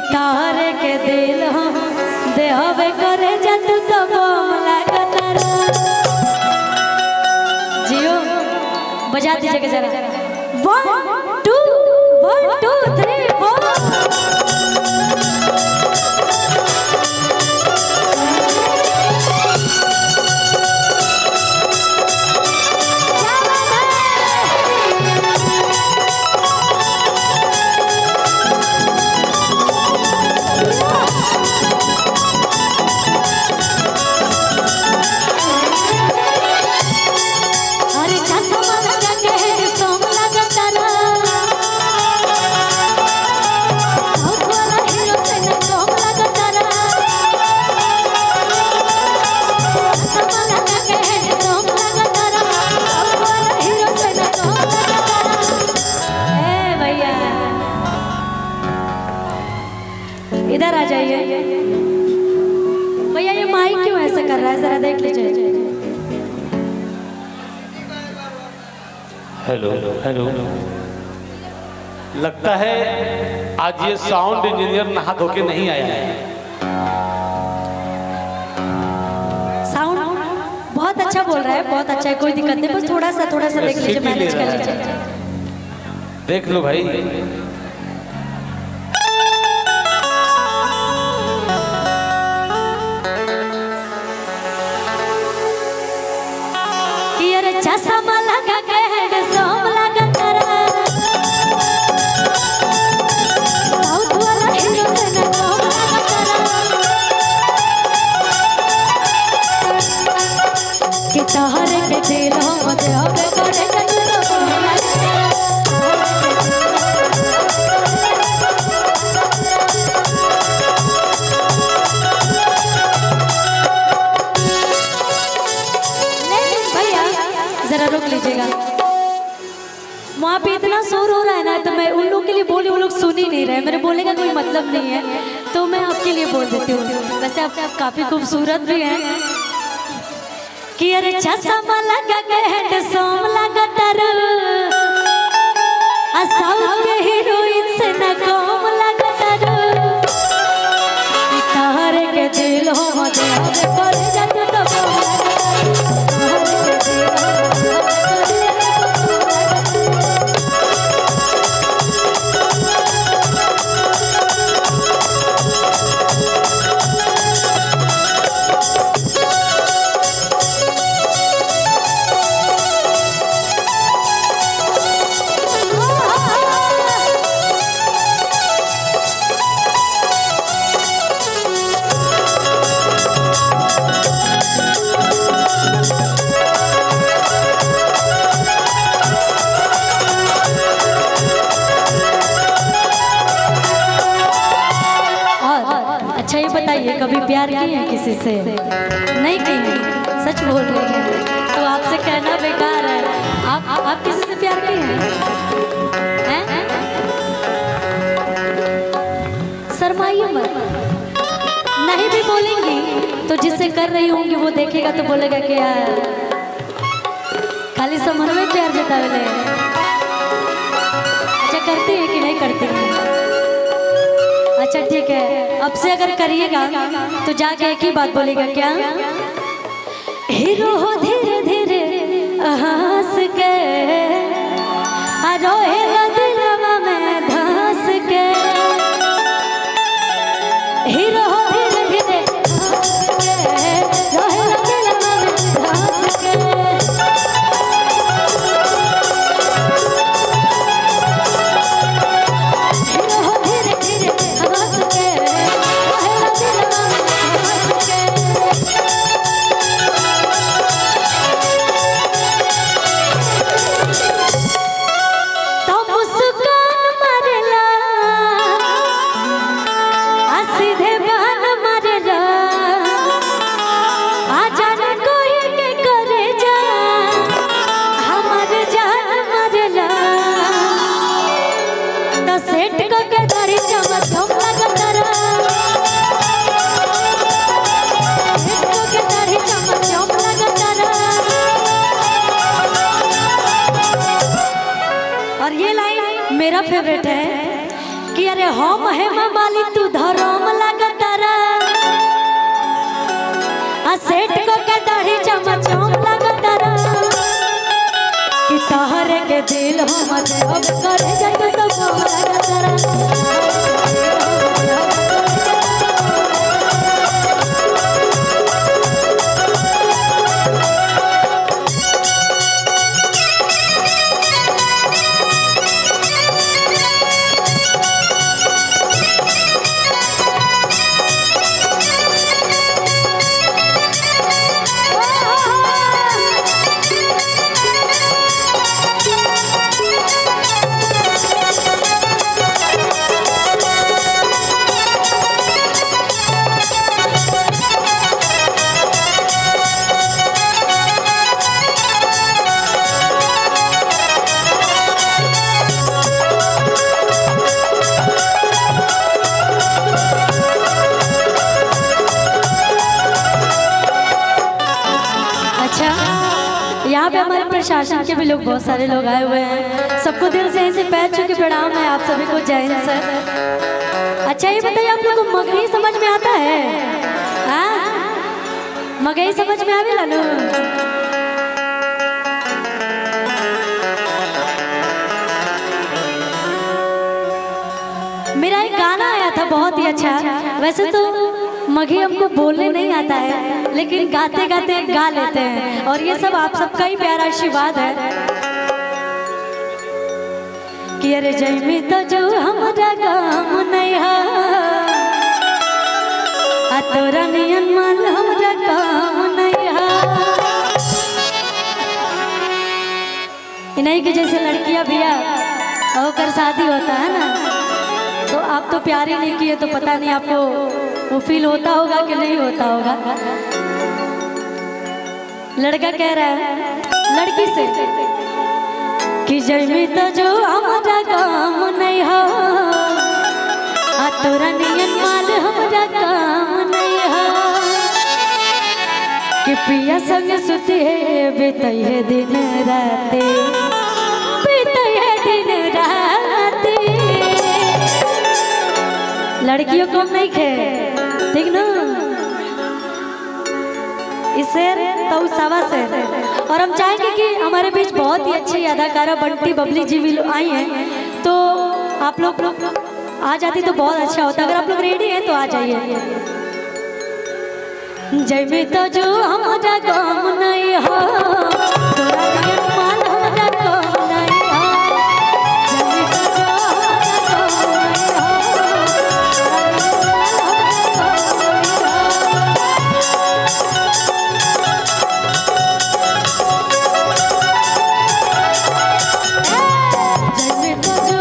तारे के दिल हम देहबे करे जतु तो बम लागत जियो बजा दीजिएगा जरा 1 2 1 2 3 4 इधर आ जाइए भैया। ये माइक क्यों ऐसा कर रहा है, जरा देख लीजिए। हेलो हेलो, लगता है आज ये साउंड इंजीनियर नहा धो के नहीं आया है। साउंड बहुत अच्छा बोल रहा है, बहुत अच्छा है, कोई दिक्कत नहीं, बस थोड़ा सा देख लीजिए, मैनेज कर लीजिए। देख लो भाई। चश्मा लगा के हेड सोम लगा तारा साउथ वाला हीरो से न कोम लगा तारा कि तहरे के दिल हम देहबे करे जतु तो बम लागत जरा रोक लीजिएगा। वहाँ पे इतना शोर हो रहा है ना, तो मैं उन लोग के लिए बोली, वो लोग सुन ही नहीं रहे, मेरे बोलने का कोई मतलब नहीं है, तो मैं आपके लिए बोल देती हूँ। वैसे आप काफी खूबसूरत भी हैं कि अरे चश्मा लगा के हेड सोम लगा तारा साउथ के हीरोइन से न कम लगा तारा तारे के दिल हो देहबे करे जतु तो बम अच्छा ये बताइए, कभी प्यार किए हैं किसी से? नहीं किए, सच बोल रही हैं, तो आपसे कहना बेकार है। आप किसी से प्यार किए हैं? शर्माइए मत, नहीं भी बोलेंगी तो जिससे कर रही होंगी वो देखेगा तो बोलेगा कि यार खाली समझ में प्यार जतावे। अच्छा करती है कि नहीं करती है? अच्छा ठीक है, अब से अगर करिएगा तो जाके एक ही बात बोलेगा, क्या हीरो हो धीरे धीरे हंस के रोएगा दिलवा में धंस के, हीरो हो धीरे धीरे हंस के रोएगा दिलवा में धंस के। तो हम है माली तू धरम लगतारा आ सेठ को के दाढ़ी चमचम लगतारा कि तहरे के दिल हम अब करे जाए तो कम लगतारा। यहाँ पे हमारे प्रशासन के भी लोग बहुत सारे लोग आए हुए हैं। सबको दिल से ऐसे पैर छू के प्रणाम है आप सभी को। जय हिंद सर। अच्छा ये बताइए आप लोग को मगही समझ में आता है? हाँ मगही समझ में आवे लालू? मेरा एक गाना आया था बहुत ही अच्छा। वैसे तो मगही हमको बोलने नहीं आता है लेकिन गाते गाते गा लेते हैं और ये सब आप सबका ही प्यारा आशीर्वाद है कि अरे जयमी तो जो हमारा काम नहीं है आ तोरा नियन मान हमारा काम नहीं है। इन्हीं की जैसे लड़कियां बिया होकर शादी होता है ना तो आप तो प्यार ही नहीं किए तो पता नहीं आपको वो फील होता होगा कि नहीं होता होगा। लड़का कह रहा है लड़की से कि जयमी तो जो हमारा काम नहीं हो आ तोरा नियन माल हमारा काम नहीं हो कि पिया संग सुती है बीतई है दिन राते बीतई है दिन राते। लड़कियों को नहीं खे ठीक ना इसे तो सवा से। और हम चाहेंगे कि हमारे बीच बहुत ही अच्छी अदाकारा बंटी बबली जी भी आई हैं तो आप लोग आ जाती तो बहुत अच्छा होता। अगर आप लोग रेडी हैं तो आ जाइए। जयमी तो जो हमारा काम नहीं हो तोरा नियन मान हमारा काम नहीं हो। जयमी तो जो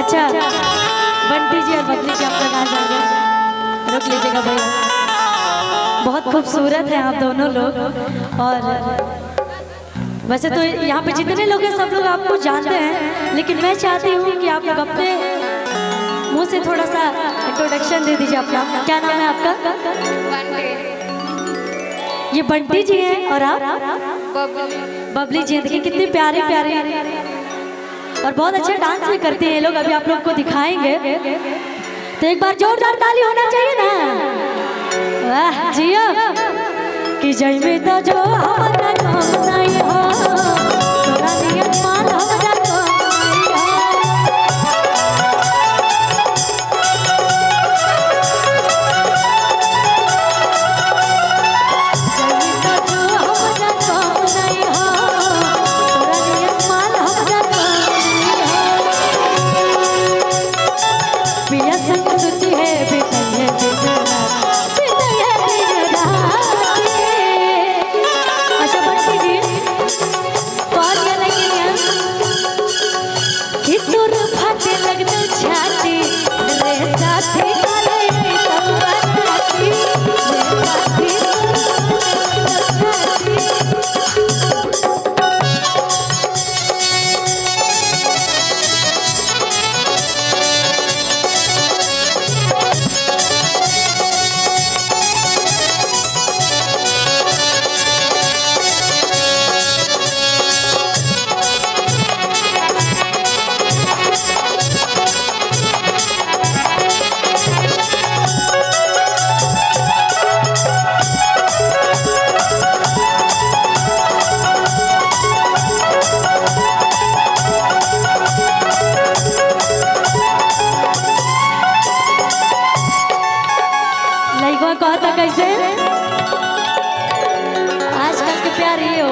अच्छा बंटी जी और बबली जी आप लोग आ जाइए। रुक लीजिएगा भैया। बहुत खूबसूरत हैं आप दोनों लोग और वैसे तो यहाँ पे जितने लोग हैं सब लोग आपको जानते हैं लेकिन मैं चाहती हूँ कि आप लोग अपने मुंह से थोड़ा सा इंट्रोडक्शन दे दीजिए अपना। क्या नाम है आपका? ये बंटी जी हैं और आप बबली जी हैं। देखिए कितने प्यारे प्यारे और बहुत अच्छा डांस भी करते हैं ये लोग। अभी आप लोग को दिखाएंगे तो एक बार जोरदार ताली होना चाहिए ना। वाह जियो कि जयमी तो जो हमारा काम नहीं हो तोरा नियन मान हमारा काम नहीं हो। जयमी तो जो हमारा काम नहीं हो तोरा नियन मान हमारा काम नहीं हो। पिया संग सुती है बेटन है दिन रात। अच्छा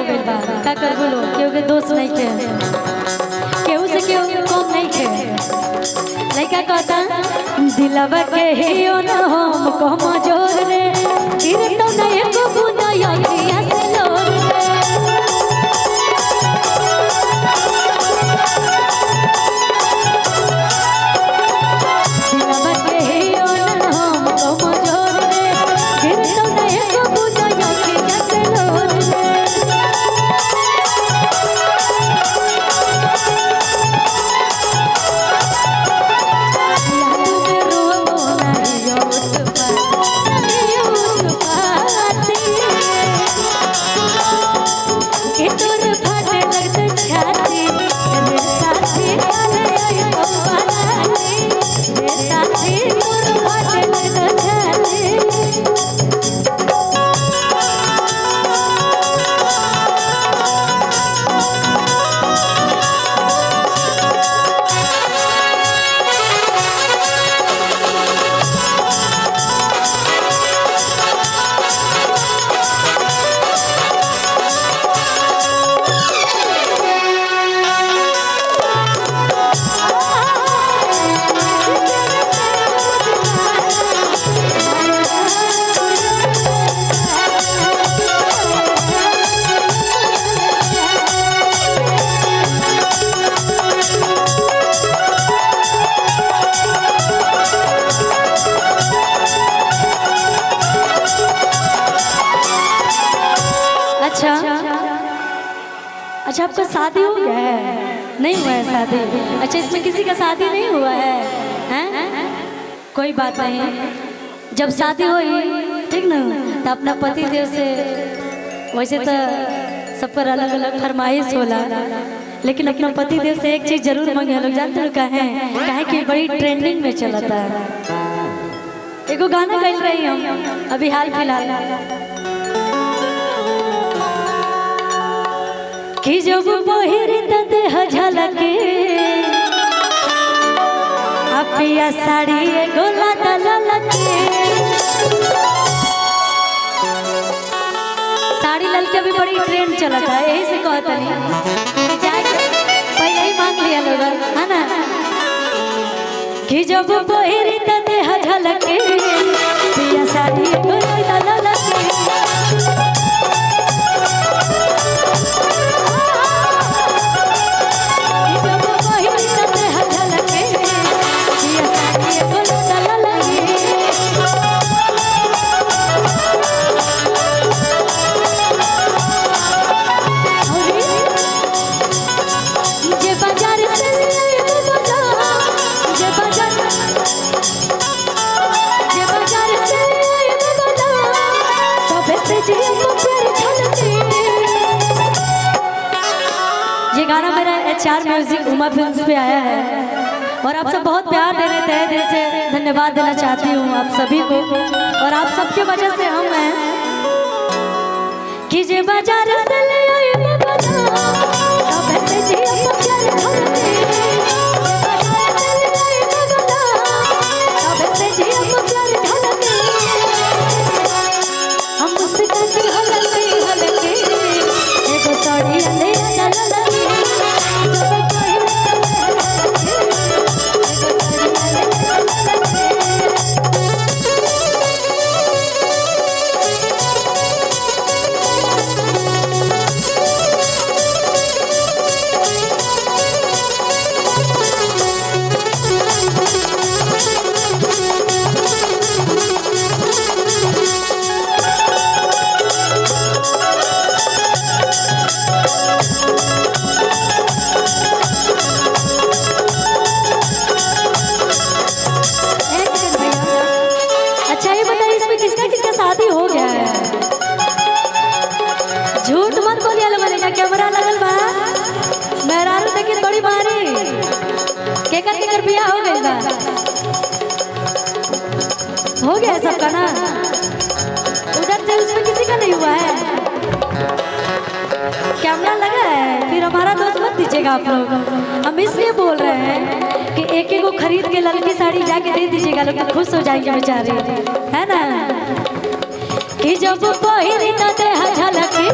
हो गई बा का कर बोलो केहू के दोस्त नहीं के केहू से केहू कम नहीं के लड़का कहता दिलवा के हियो न हम कम जोर रे गिर तो नहीं को बूंदा यकिया से लोर दिलवा के हियो न हम कम जोर रे गिर तो नहीं को बूंदा यकिया से लोर अच्छा आपका शादी हो गया है नहीं हुआ है शादी अच्छा इसमें किसी का शादी नहीं हुआ है हैं कोई बात नहीं जब शादी हुई ठीक ना तो अपना पति देव से वैसे तो सब पर अलग अलग फरमाइश होला लेकिन अपना पति देव से एक चीज जरूर मांगे लोग जानते हो काहे कि बड़ी ट्रेंडिंग में चला था एगो गाना गाइल रही हम अभी हाल फिलहाल कि जब बहिर देह झलके अपिया साड़ी गोला ललके साड़ी ललके भी बड़ी ट्रेंड चला था यही से कहता नहीं पहले ही मांग लिया लोग है ना कि जब बहिर देह झलके अपिया साड़ी गोला ललके ये गाना मेरा HR म्यूजिक उमा फिल्म्स पे आया है और आप सब बहुत प्यार दे रहे थे दिल से धन्यवाद देना चाहती हूँ आप सभी को और आप सबके वजह से हम हैं कि जे बाजार से ले आए अब ऐसे जी अब प्यार करते अब ऐसे जी अब प्यार करते हम मुस्कान हलके हलके एगो साड़ी ले ललके शादी हो गया है झूठ मत बोलिए बनेगा कैमरा लगल बा मेहरारू देखी बड़ी मारी केकर बियाह हो गई बा हो गया सबका ना उधर से उसमें किसी का नहीं हुआ है कैमरा लगा है फिर हमारा दोस्त मत दीजिएगा आप लोग हम इसलिए बोल रहे हैं कि एक एक को खरीद के लड़की साड़ी जाके दे दीजिएगा लोग तो खुश हो जाएंगे बेचारे है ना कि जब पहिरी त देह झलके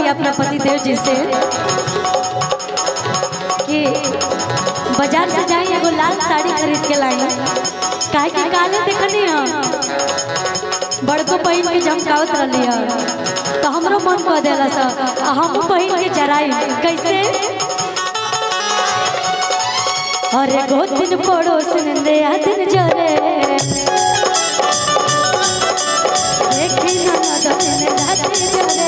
अपना पति देव जी से कि बाजार से जाई एगो लाल साड़ी खरीद के लाई, काहे कि काले देखनी है बड़को पहिन के झमकावत रही है तो हमरो मन कह देला सा हम पहिन के जराई कैसे। अरे गो दिन पड़ोस नंदे आ दिन जरे देखी ना दिन रात जरे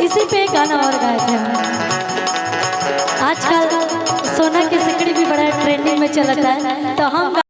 इसी पे गाना और गाए थे। आजकल सोना की सिकड़ी भी बड़ा ट्रेंडिंग में चलता है तो हम